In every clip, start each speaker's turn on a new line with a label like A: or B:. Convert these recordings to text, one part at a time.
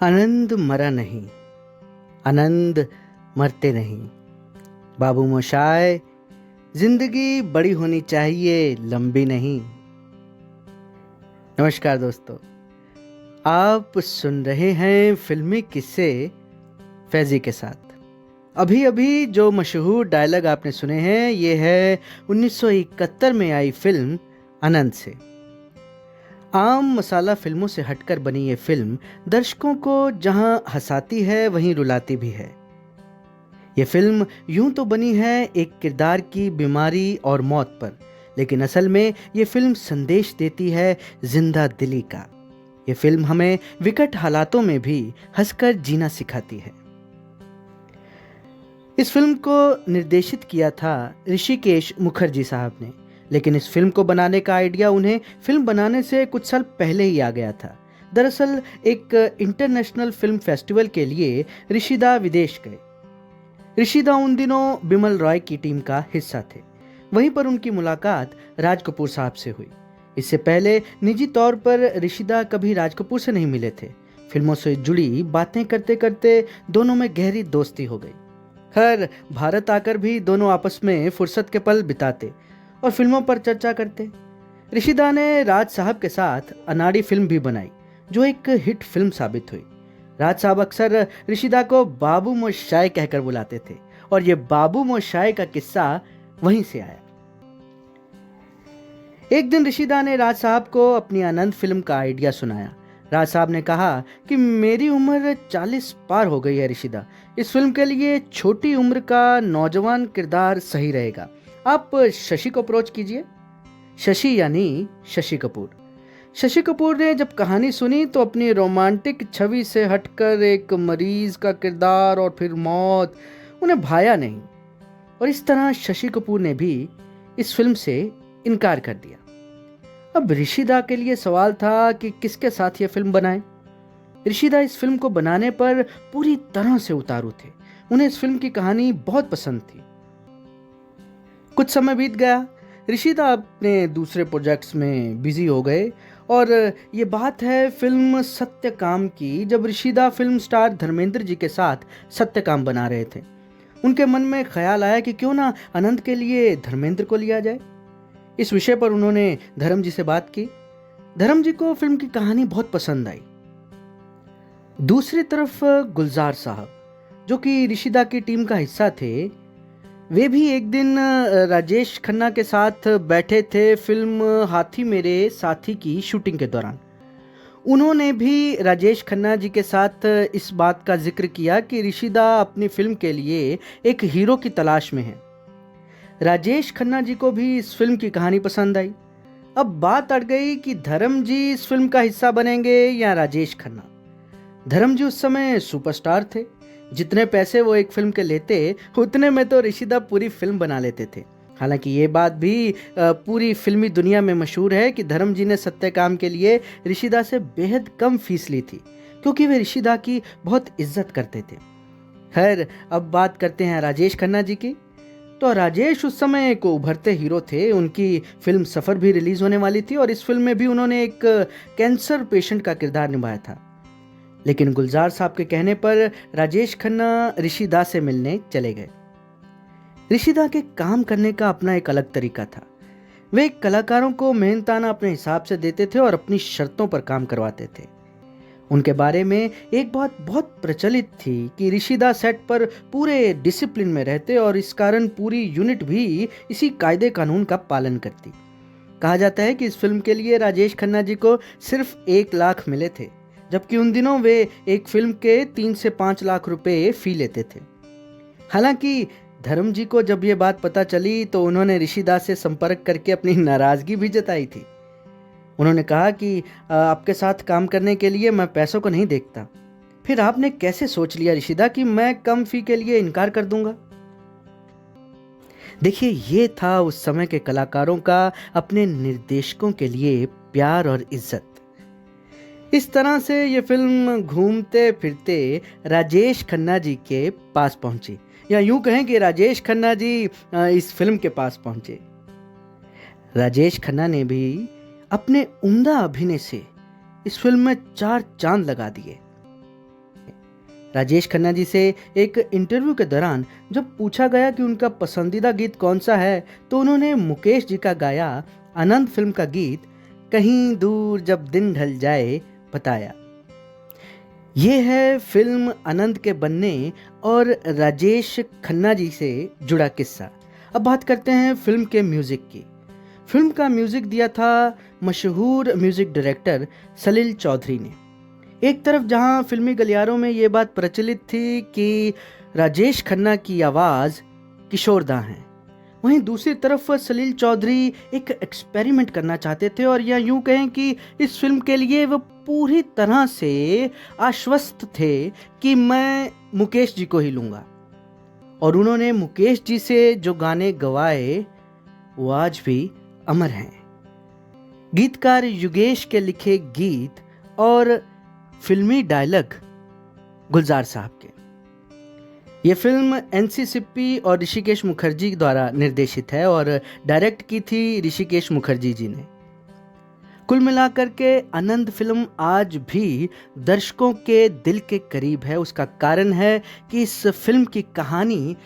A: आनंद मरा नहीं, आनंद मरते नहीं। बाबू मोशाय, जिंदगी बड़ी होनी चाहिए, लंबी नहीं। नमस्कार दोस्तों, आप सुन रहे हैं फिल्मी किस्से फैजी के साथ। अभी अभी जो मशहूर डायलॉग आपने सुने हैं, ये है 1971 में आई फिल्म आनंद से। आम मसाला फिल्मों से हटकर बनी ये फिल्म दर्शकों को जहां हंसाती है वहीं रुलाती भी है। ये फिल्म यूं तो बनी है एक किरदार की बीमारी और मौत पर, लेकिन असल में ये फिल्म संदेश देती है जिंदा दिली का। ये फिल्म हमें विकट हालातों में भी हंसकर जीना सिखाती है। इस फिल्म को निर्देशित किया था ऋषिकेश मुखर्जी साहब ने, लेकिन इस फिल्म को बनाने का आइडिया उन्हें फिल्म बनाने से कुछ साल पहले ही आ गया था। दरअसल एक इंटरनेशनल फिल्म फेस्टिवल के लिए ऋषिदा विदेश गए। ऋषिदा उन दिनों बिमल रॉय की टीम का हिस्सा थे। वहीं पर उनकी मुलाकात राज कपूर साहब से हुई। इससे पहले निजी तौर पर ऋषिदा कभी राज कपूर से नहीं मिले थे। फिल्मों से जुड़ी बातें करते करते दोनों में गहरी दोस्ती हो गई। खैर, भारत आकर भी दोनों आपस में फुर्सत के पल बिताते और फिल्मों पर चर्चा करते। ऋषिदा ने राज साहब के साथ अनाड़ी फिल्म भी बनाई, जो एक हिट फिल्म साबित हुई। राज साहब अक्सर ऋषिदा को बाबू मोशाय कहकर बुलाते थे और ये बाबू मोशाय का किस्सा वहीं से आया। एक दिन ऋषिदा ने राज साहब को अपनी आनंद फिल्म का आइडिया सुनाया। राज साहब ने कहा कि मेरी उम्र 40 पार हो गई है ऋषिदा, इस फिल्म के लिए छोटी उम्र का नौजवान किरदार सही रहेगा। आप शशि को अप्रोच कीजिए। शशि यानी शशि कपूर। शशि कपूर ने जब कहानी सुनी तो अपनी रोमांटिक छवि से हटकर एक मरीज का किरदार और फिर मौत उन्हें भाया नहीं, और इस तरह शशि कपूर ने भी इस फिल्म से इनकार कर दिया। अब ऋषिदा के लिए सवाल था कि किसके साथ यह फिल्म बनाएं। ऋषिदा इस फिल्म को बनाने पर पूरी तरह से उतारू थे। उन्हें इस फिल्म की कहानी बहुत पसंद थी। कुछ समय बीत गया, ऋषिदा अपने दूसरे प्रोजेक्ट्स में बिजी हो गए और ये बात है फिल्म सत्यकाम की, जब ऋषिदा फिल्म स्टार धर्मेंद्र जी के साथ सत्यकाम बना रहे थे। उनके मन में ख्याल आया कि क्यों ना आनंद के लिए धर्मेंद्र को लिया जाए। इस विषय पर उन्होंने धर्म जी से बात की। धर्म जी को फिल्म की कहानी बहुत पसंद आई। दूसरी तरफ गुलजार साहब, जो कि ऋषिदा की टीम का हिस्सा थे, वे भी एक दिन राजेश खन्ना के साथ बैठे थे फिल्म हाथी मेरे साथी की शूटिंग के दौरान। उन्होंने भी राजेश खन्ना जी के साथ इस बात का जिक्र किया कि ऋषिदा अपनी फिल्म के लिए एक हीरो की तलाश में है। राजेश खन्ना जी को भी इस फिल्म की कहानी पसंद आई। अब बात अड़ गई कि धर्म जी इस फिल्म का हिस्सा बनेंगे या राजेश खन्ना। धर्म जी उस समय सुपरस्टार थे। जितने पैसे वो एक फिल्म के लेते, उतने में तो ऋषिदा पूरी फिल्म बना लेते थे। हालांकि ये बात भी पूरी फिल्मी दुनिया में मशहूर है कि धर्म जी ने सत्यकाम के लिए ऋषिदा से बेहद कम फीस ली थी, क्योंकि वे ऋषिदा की बहुत इज्जत करते थे। खैर, अब बात करते हैं राजेश खन्ना जी की। तो राजेश उस समय एक उभरते हीरो थे। उनकी फिल्म सफ़र भी रिलीज होने वाली थी और इस फिल्म में भी उन्होंने एक कैंसर पेशेंट का किरदार निभाया था। लेकिन गुलजार साहब के कहने पर राजेश खन्ना ऋषिदा से मिलने चले गए। ऋषिदा के काम करने का अपना एक अलग तरीका था। वे कलाकारों को मेहनताना अपने हिसाब से देते थे और अपनी शर्तों पर काम करवाते थे। उनके बारे में एक बात बहुत प्रचलित थी कि ऋषिदा सेट पर पूरे डिसिप्लिन में रहते और इस कारण पूरी यूनिट भी इसी कायदे कानून का पालन करती। कहा जाता है कि इस फिल्म के लिए राजेश खन्ना जी को सिर्फ 1 लाख मिले थे, जबकि उन दिनों वे एक फिल्म के 3 से 5 लाख रुपए फी लेते थे। हालांकि धर्म जी को जब ये बात पता चली तो उन्होंने ऋषिदा से संपर्क करके अपनी नाराजगी भी जताई थी। उन्होंने कहा कि आपके साथ काम करने के लिए मैं पैसों को नहीं देखता। फिर आपने कैसे सोच लिया ऋषिदा कि मैं कम फी के लिए इनकार कर दूंगा? देखिए, ये था उस समय के कलाकारों का अपने निर्देशकों के लिए प्यार और इज्जत। इस तरह से ये फिल्म घूमते फिरते राजेश खन्ना जी के पास पहुंची, या यूं कहें कि राजेश खन्ना जी इस फिल्म के पास पहुंचे। राजेश खन्ना ने भी अपने उम्दा अभिनय से इस फिल्म में 4 चांद लगा दिए। राजेश खन्ना जी से एक इंटरव्यू के दौरान जब पूछा गया कि उनका पसंदीदा गीत कौन सा है, तो उन्होंने मुकेश जी का गाया आनंद फिल्म का गीत कहीं दूर जब दिन ढल जाए बताया। ये है फिल्म आनंद के बनने और राजेश खन्ना जी से जुड़ा किस्सा। अब बात करते हैं फिल्म के म्यूज़िक की। फिल्म का म्यूज़िक दिया था मशहूर म्यूज़िक डायरेक्टर सलील चौधरी ने। एक तरफ जहां फिल्मी गलियारों में ये बात प्रचलित थी कि राजेश खन्ना की आवाज़ किशोरदा है, वहीं दूसरी तरफ सलील चौधरी एक एक्सपेरिमेंट करना चाहते थे और या यूं कहें कि इस फिल्म के लिए वो पूरी तरह से आश्वस्त थे कि मैं मुकेश जी को ही लूँगा। और उन्होंने मुकेश जी से जो गाने गवाए वो आज भी अमर हैं। गीतकार युगेश के लिखे गीत और फिल्मी डायलॉग गुलजार साहब के। ये फिल्म एनसी सिप्पी और ऋषिकेश मुखर्जी द्वारा निर्देशित है और डायरेक्ट की थी ऋषिकेश मुखर्जी जी ने। कुल मिलाकर के आनंद फिल्म आज भी दर्शकों के दिल के करीब है। उसका कारण है कि इस फिल्म की कहानी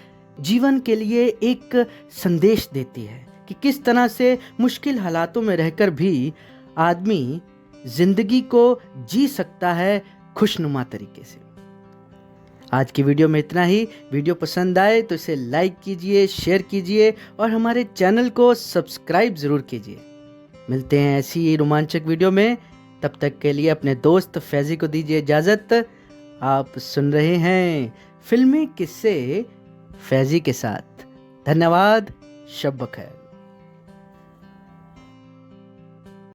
A: जीवन के लिए एक संदेश देती है कि किस तरह से मुश्किल हालातों में रहकर भी आदमी जिंदगी को जी सकता है खुशनुमा तरीके से। आज की वीडियो में इतना ही। वीडियो पसंद आए तो इसे लाइक कीजिए, शेयर कीजिए और हमारे चैनल को सब्सक्राइब ज़रूर कीजिए। मिलते हैं ऐसी ही रोमांचक वीडियो में। तब तक के लिए अपने दोस्त फैज़ी को दीजिए इजाज़त। आप सुन रहे हैं फिल्मी किस्से फैज़ी के साथ। धन्यवाद। शब बखैर।